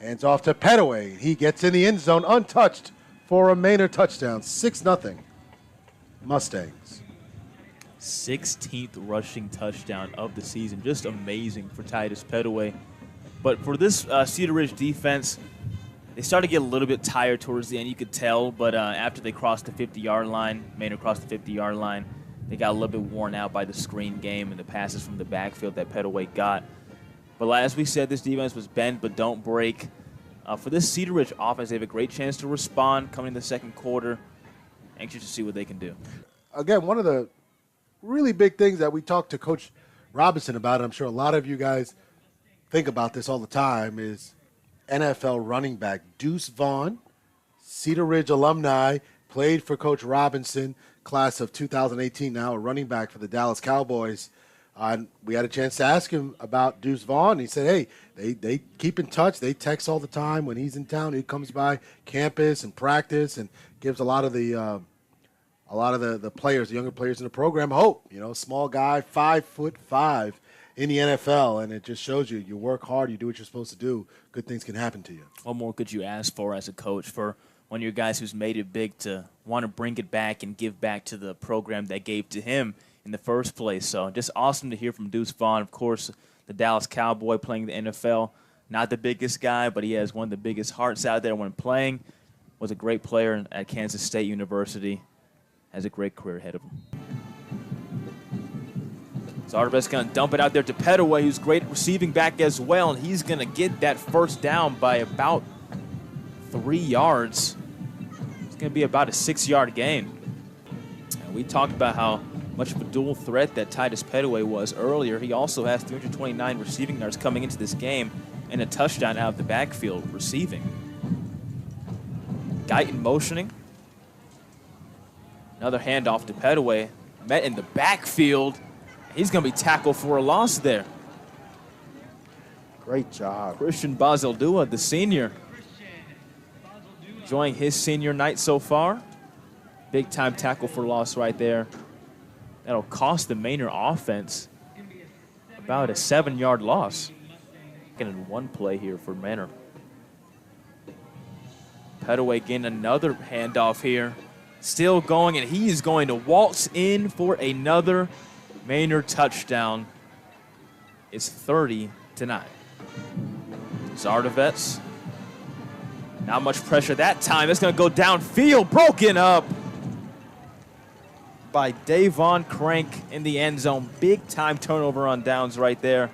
Hands off to Petaway. He gets in the end zone untouched for a Maynard touchdown. 6-0 Mustangs. 16th rushing touchdown of the season. Just amazing for Titus Petaway. But for this Cedar Ridge defense, they started to get a little bit tired towards the end, you could tell. But after they crossed the 50-yard line, Maynard crossed the 50-yard line, they got a little bit worn out by the screen game and the passes from the backfield that Petaway got. But as we said, this defense was bend but don't break. For this Cedar Ridge offense, they have a great chance to respond coming in the second quarter. Anxious to see what they can do. Again, one of the really big things that we talked to Coach Robinson about, and I'm sure a lot of you guys think about this all the time, is NFL running back Deuce Vaughn, Cedar Ridge alumni, played for Coach Robinson, class of 2018 now, a running back for the Dallas Cowboys. And we had a chance to ask him about Deuce Vaughn. He said, hey, they keep in touch. They text all the time. When he's in town, he comes by campus and practice and gives a lot of the players, the younger players in the program, hope. You know, small guy, 5'5" in the NFL, and it just shows you work hard, you do what you're supposed to do, good things can happen to you. What more could you ask for as a coach for one of your guys who's made it big to want to bring it back and give back to the program that gave to him in the first place? So just awesome to hear from Deuce Vaughn. Of course, the Dallas Cowboy playing the NFL. Not the biggest guy, but he has one of the biggest hearts out there when playing. Was a great player at Kansas State University. Has a great career ahead of him. So Artevet's going to dump it out there to Petaway, who's great at receiving back as well, and he's going to get that first down by about 3 yards. It's going to be about a 6-yard gain. And we talked about how much of a dual threat that Titus Petaway was earlier. He also has 329 receiving yards coming into this game and a touchdown out of the backfield receiving. Guyton motioning. Another handoff to Petaway. Met in the backfield. He's going to be tackled for a loss there. Great job. Christian Bazaldua, the senior, enjoying his senior night so far. Big time tackle for loss right there. That'll cost the Maynard offense about a 7-yard loss. Getting one play here for Maynard. Petaway getting another handoff here. Still going, and he is going to waltz in for another Maynard touchdown. It's 30-9. Zardavets. Not much pressure that time. It's going to go downfield. Broken up by Davon Crank in the end zone. Big time turnover on downs right there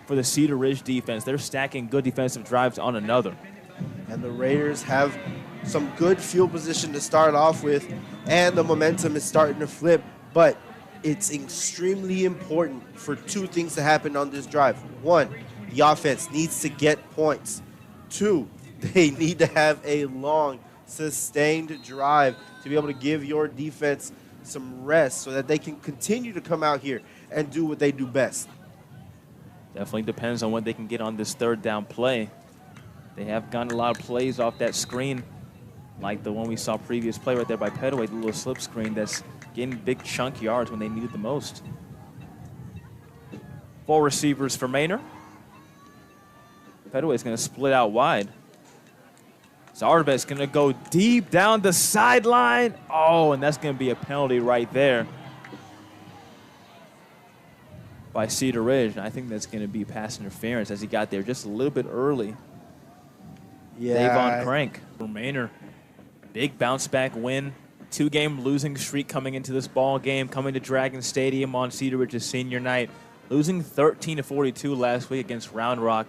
for the Cedar Ridge defense. They're stacking good defensive drives on another. And the Raiders have some good field position to start off with, and the momentum is starting to flip. But it's extremely important for two things to happen on this drive. One, the offense needs to get points. Two, they need to have a long, sustained drive to be able to give your defense some rest so that they can continue to come out here and do what they do best. Definitely depends on what they can get on this third down play. They have gotten a lot of plays off that screen, like the one we saw previous play right there by Petaway, the little slip screen that's getting big chunk yards when they need it the most. 4 receivers for Maynard. Petaway's going to split out wide. Zarvet's going to go deep down the sideline. Oh, and that's going to be a penalty right there by Cedar Ridge. And I think that's going to be pass interference as he got there just a little bit early. Yeah. Davon Crank for Maynard. Big bounce back win. 2-game losing streak coming into this ball game, coming to Dragon Stadium on Cedar Ridge's senior night. Losing 13-42 last week against Round Rock.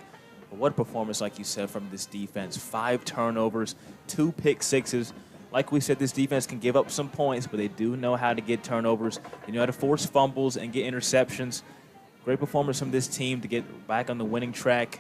But what a performance, like you said, from this defense. 5 turnovers, 2 pick sixes. Like we said, this defense can give up some points, but they do know how to get turnovers. They know how to force fumbles and get interceptions. Great performance from this team to get back on the winning track